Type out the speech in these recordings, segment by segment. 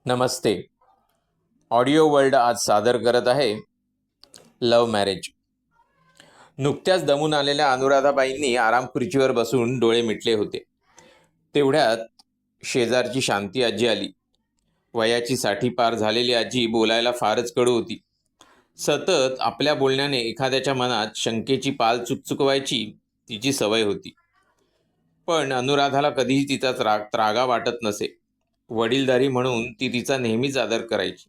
नमस्ते. Audio world आज सादर करत आहे लव्ह मॅरेज. नुकत्याच दमून आलेल्या अनुराधाबाईंनी आराम खुर्चीवर बसून डोळे मिटले होते. तेवढ्यात शेजारची शांती आजी आली. वयाची 60 पार झालेली आजी बोलायला फारच कडू होती. सतत आपल्या बोलण्याने एखाद्याच्या मनात शंकेची पाल चुकचुकवायची तिची सवय होती. पण अनुराधाला कधीही तिचा त्रागा वाटत नसे. वडीलधारी म्हणून ती तिचा नेहमीच आदर करायची.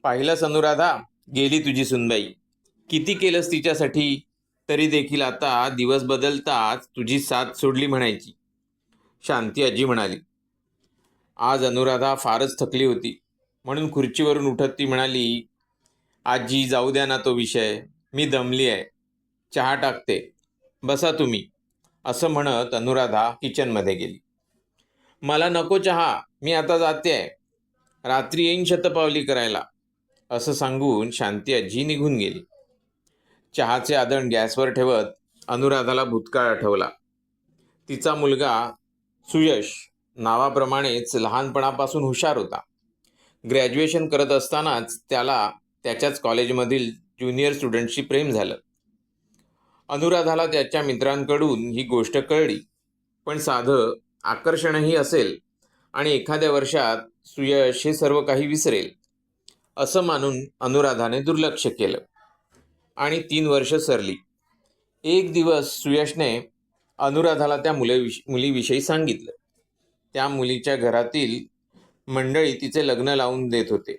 पाहिलंस अनुराधा, गेली तुझी सुनबाई. किती केलंस तिच्यासाठी, तरी देखील आता दिवस बदलताच तुझी साथ सोडली म्हणायची. शांती आजी म्हणाली. आज अनुराधा फारच थकली होती, म्हणून खुर्चीवरून उठत ती म्हणाली, आजी जाऊ द्या ना तो विषय, मी दमली आहे, चहा टाकते, बसा तुम्ही. असं म्हणत अनुराधा किचनमध्ये गेली. मला नको चहा, मी आता जाते आहे, रात्री येईन शतपावली करायला, असं सांगून शांती आजी निघून गेली. चहाचे आदण गॅसवर ठेवत अनुराधाला भूतकाळ आठवला. तिचा मुलगा सुयश नावाप्रमाणेच लहानपणापासून हुशार होता. ग्रॅज्युएशन करत असतानाच त्याला त्याच्याच कॉलेजमधील ज्युनियर स्टुडंटशी प्रेम झालं. अनुराधाला त्याच्या मित्रांकडून ही गोष्ट कळली, पण साधं आकर्षणही असेल आणि एखाद्या वर्षात सुयश हे सर्व काही विसरेल असं मानून अनुराधाने दुर्लक्ष केलं आणि 3 वर्ष सरली. एक दिवस सुयशने अनुराधाला त्या मुलीविषयी सांगितलं. त्या मुलीच्या घरातील मंडळी तिचे लग्न लावून देत होते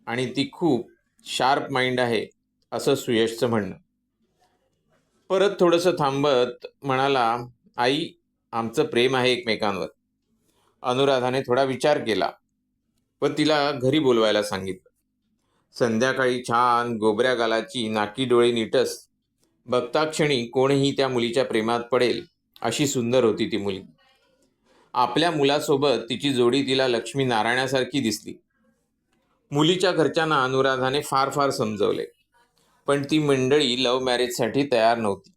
आणि ती खूप शार्प माइंड आहे असं सुयशचं म्हणणं. परत थोडंसं थांबत म्हणाला, आई, आमचं प्रेम आहे एकमेकांवर. अनुराधाने थोडा विचार केला व तिला घरी बोलवायला सांगितलं. संध्याकाळी छान गोबऱ्या गालाची, नाकी डोळे नीटस, बघता क्षणी कोणीही त्या मुलीच्या प्रेमात पडेल अशी सुंदर होती ती मुलगी. आपल्या मुलासोबत तिची जोडी तिला लक्ष्मी नारायणासारखी दिसली. मुलीच्या घरच्यांना अनुराधाने फार फार समजवले, पण ती मंडळी लव्ह मॅरेजसाठी तयार नव्हती.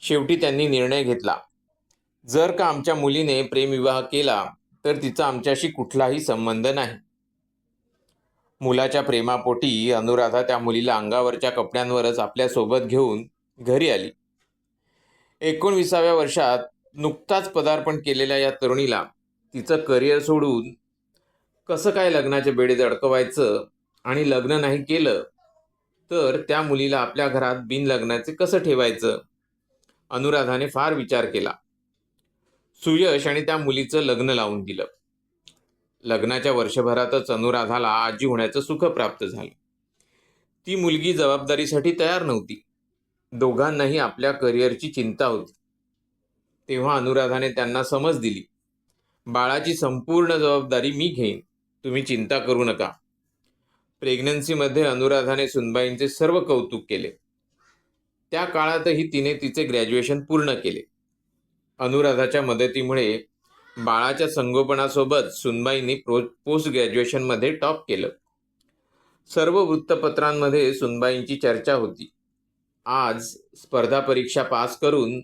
शेवटी त्यांनी निर्णय घेतला, जर का आमच्या मुलीने प्रेमविवाह केला तर तिचा आमच्याशी कुठलाही संबंध नाही. मुलाच्या प्रेमापोटी अनुराधा त्या मुलीला अंगावरच्या कपड्यांवरच आपल्यासोबत घेऊन घरी आली. 19व्या वर्षात नुकताच पदार्पण केलेल्या या तरुणीला तिचं करिअर सोडून कसं काय लग्नाचे बेडे अडकवायचं आणि लग्न नाही केलं तर त्या मुलीला आपल्या घरात बिनलग्नाचे कसं ठेवायचं, अनुराधाने फार विचार केला. सुयश आणि त्या मुलीचं लग्न लावून दिलं. लग्नाच्या वर्षभरातच अनुराधाला आजी होण्याचं सुख प्राप्त झालं. ती मुलगी जबाबदारीसाठी तयार नव्हती. दोघांनाही आपल्या करिअरची चिंता होती. तेव्हा अनुराधाने त्यांना समज दिली, बाळाची संपूर्ण जबाबदारी मी घेईन, तुम्ही चिंता करू नका. प्रेग्नन्सीमध्ये अनुराधाने सुनबाईंचे सर्व कौतुक केले. त्या काळातही तिने तिचे ग्रॅज्युएशन पूर्ण केले. अनुराधाच्या मदतीमुळे बाळाच्या संगोपनासोबत सुनबाईंनी पोस्ट ग्रॅज्युएशनमध्ये टॉप केलं. सर्व वृत्तपत्रांमध्ये सुनबाईंची चर्चा होती. आज स्पर्धा परीक्षा पास करून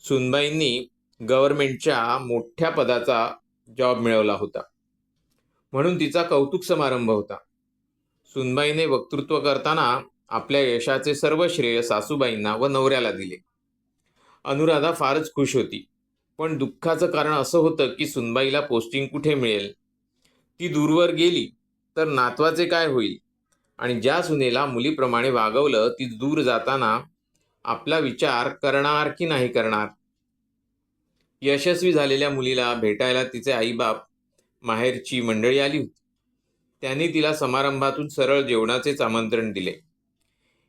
सुनबाईंनी गव्हर्नमेंटच्या मोठ्या पदाचा जॉब मिळवला होता, म्हणून तिचा कौतुक समारंभ होता. सुनबाईने वक्तृत्व करताना आपल्या यशाचे सर्व श्रेय सासूबाईंना व नवऱ्याला दिले. अनुराधा फारच खुश होती, पण दुःखाचं कारण असं होतं की सुनबाईला पोस्टिंग कुठे मिळेल. ती दूरवर गेली तर नातवाचे काय होईल, आणि ज्या सुनेला मुलीप्रमाणे वागवलं ती दूर जाताना आपला विचार करणार की नाही करणार. यशस्वी झालेल्या मुलीला भेटायला तिचे आईबाप, माहेरची मंडळी आली होती. त्यांनी तिला समारंभातून सरळ जेवणाचेच आमंत्रण दिले.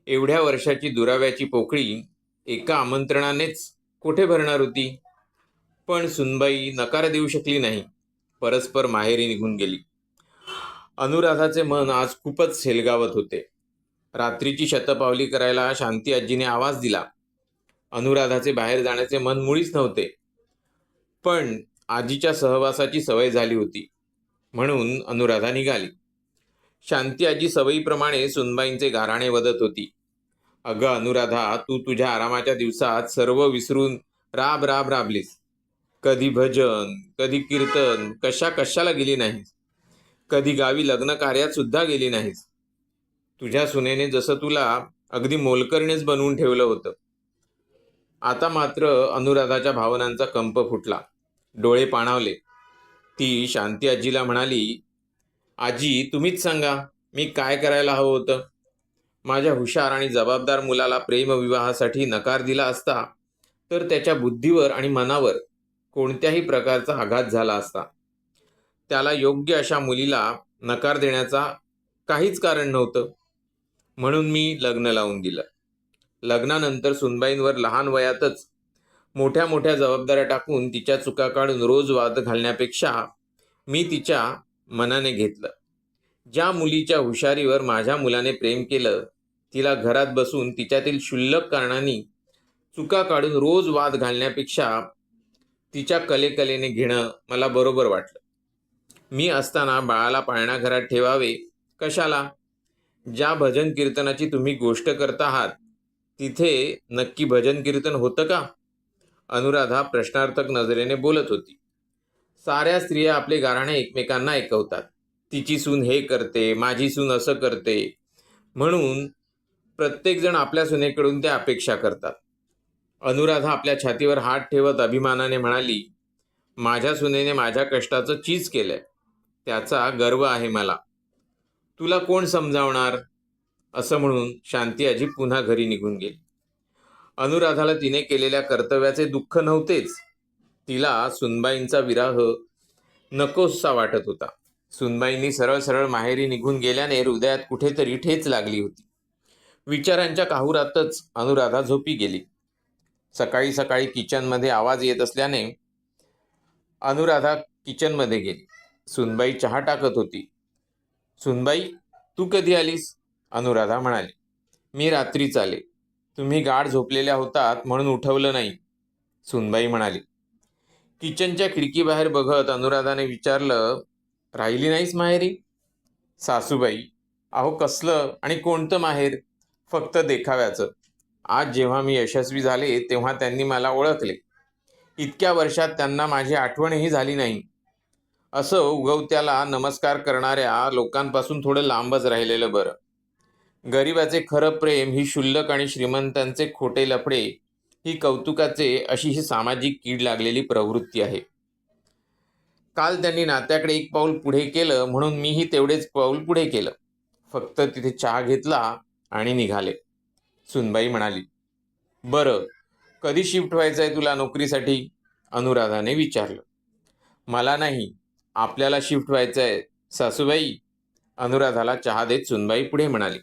एवढ्या वर्षाची दुराव्याची पोकळी एका आमंत्रणानेच कुठे भरणार होती. पण सुनबाई नकार देऊ शकली नाही. परस्पर माहेरी निघून गेली. अनुराधाचे मन आज खूपच हेलगावत होते. रात्रीची शतपावली करायला शांती आजीने आवाज दिला. अनुराधाचे बाहेर जाण्याचे मन मुळीच नव्हते, पण आजीच्या सहवासाची सवय झाली होती, म्हणून अनुराधा निघाली. शांती आजी सवयीप्रमाणे सुनबाईंचे गाऱ्हाणे वदत होती. अगं अनुराधा, तू तुझ्या आरामाच्या दिवसात सर्व विसरून राब राब राबलीस. कधी भजन, कधी कीर्तन, कशाला गेली नाहीस. कधी गावी लग्न कार्यात सुद्धा गेली नाहीस. तुझ्या सुनेने जसं तुला अगदी मोलकरणीच बनवून ठेवलं होतं. आता मात्र अनुराधाच्या भावनांचा कंप फुटला. डोळे पाणावले. ती शांती आजीला म्हणाली, आजी तुम्हीच सांगा, मी काय करायला हवं होतं? माझ्या हुशार आणि जबाबदार मुलाला प्रेमविवाहासाठी नकार दिला असता तर त्याच्या बुद्धीवर आणि मनावर कोणत्याही प्रकारचा आघात झाला असता. त्याला योग्य अशा मुलीला नकार देण्याचा काहीच कारण नव्हतं. म्हणून मी लग्न लावून दिलं. लग्नानंतर सुनबाईंवर लहान वयातच मोठ्या मोठ्या जबाबदाऱ्या टाकून तिच्या चुका काढून रोज वाद घालण्यापेक्षा मी तिच्या मनाने घेतलं. ज्या मुलीच्या हुशारीवर माझ्या मुलाने प्रेम केलं, तिला घरात बसून तिच्यातील क्षुल्लक कारणांनी चुका काढून रोज वाद घालण्यापेक्षा तिच्या कलेने घेणं मला बरोबर वाटलं. मी असताना बाळाला पाळणाघरात ठेवावे कशाला? ज्या भजन कीर्तनाची तुम्ही गोष्ट करता आहात तिथे नक्की भजन कीर्तन होतं का? अनुराधा प्रश्नार्थक नजरेने बोलत होती. साऱ्या स्त्रिया आपले गाऱ्हाणे एकमेकांना ऐकवतात. तिची सून हे करते, माझी सून असं करते, म्हणून प्रत्येकजण आपल्या सुनेकडून त्या अपेक्षा करतात. अनुराधा आपल्या छातीवर हात ठेवत अभिमानाने म्हणाली, माझ्या सुनेने माझ्या कष्टाचं चीज केलंय, त्याचा गर्व आहे मला. तुला कोण समजावणार? असं म्हणून शांती आजी पुन्हा घरी निघून गेली. अनुराधाला तिने केलेल्या कर्तव्याचे दुःख नव्हतेच, तिला सुनबाईंचा विरह नकोसा वाटत होता. सुनबाईंनी सरळ सरळ माहेरी निघून गेल्याने हृदयात कुठेतरी ठेच लागली होती. विचारांच्या काहुरातच अनुराधा झोपी गेली. सकाळी सकाळी किचनमध्ये आवाज येत असल्याने अनुराधा किचनमध्ये गेली. सुनबाई चहा टाकत होती. सुनबाई, तू कधी आलीस? अनुराधा म्हणाली. मी रात्रीच आले. तुम्ही गाढ झोपलेल्या होतात म्हणून उठवलं नाही, सुनबाई म्हणाली. किचनच्या खिडकीबाहेर बघत अनुराधाने विचारलं, राहिली नाहीस माहेरी? सासूबाई, अहो कसलं आणि कोणतं माहेर, फक्त देखाव्याचं. आज जेव्हा मी यशस्वी झाले तेव्हा त्यांनी मला ओळखले. इतक्या वर्षात त्यांना माझी आठवणही झाली नाही. असं उगवत्याला नमस्कार करणाऱ्या लोकांपासून थोडं लांबच राहिलेलं बरं. गरिबाचे खरं प्रेम ही क्षुल्लक आणि श्रीमंतांचे खोटे लफडे ही कौतुकाचे अशी ही सामाजिक कीड लागलेली प्रवृत्ती आहे. काल त्यांनी नात्याकडे एक पाऊल पुढे केलं म्हणून मीही तेवढेच पाऊल पुढे केलं. फक्त तिथे चहा घेतला आणि निघाले. सुनबाई म्हणाली. बरं, कधी शिफ्ट व्हायचं आहे तुला नोकरीसाठी? अनुराधाने विचारलं. मला नाही, आपल्याला शिफ्ट व्हायचं आहे सासूबाई, अनुराधाला चहा देत सुनबाई पुढे म्हणाली.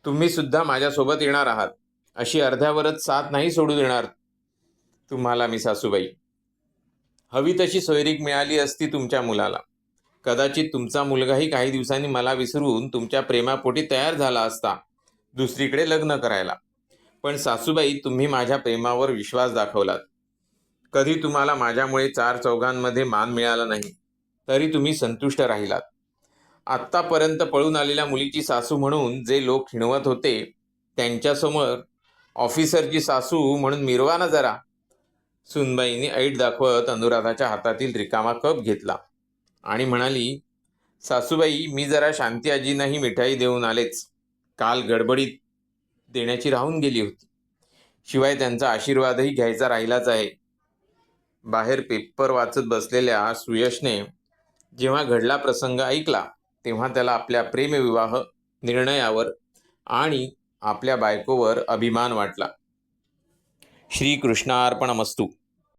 तुम्ही सुद्धा माझ्यासोबत येणार आहात. अशी अर्ध्यावरच साथ नाही सोडू देणार तुम्हाला मी सासूबाई. हवी तशी सोयरीक मिळाली असती तुमच्या मुलाला. कदाचित तुमचा मुलगाही काही दिवसांनी मला विसरून तुमच्या प्रेमापोटी तयार झाला असता दुसरीकडे लग्न करायला. पण सासूबाई, तुम्ही माझ्या प्रेमावर विश्वास दाखवलात. कधी तुम्हाला माझ्यामुळे चार चौघांमध्ये मान मिळाला नाही तरी तुम्ही संतुष्ट राहिलात. आत्तापर्यंत पळून आलेल्या मुलीची सासू म्हणून जे लोक हिणवत होते त्यांच्यासमोर ऑफिसरची सासू म्हणून मिरवा ना जरा. सुनबाईंनी ऐट दाखवत अनुराधाच्या हातातील रिकामा कप घेतला आणि म्हणाली, सासूबाई, मी जरा शांती आजींनाही मिठाई देऊन आलेच. काल गडबडीत देण्याची राहून गेली होती. शिवाय त्यांचा आशीर्वादही घ्यायचा राहिलाच आहे. बाहेर पेपर वाचत बसलेल्या सुयशने जेव्हा घडला प्रसंग ऐकला तेव्हा त्याला आपल्या प्रेमविवाह निर्णयावर आणि आपल्या बायकोवर अभिमान वाटला. श्रीकृष्णार्पणमस्तु.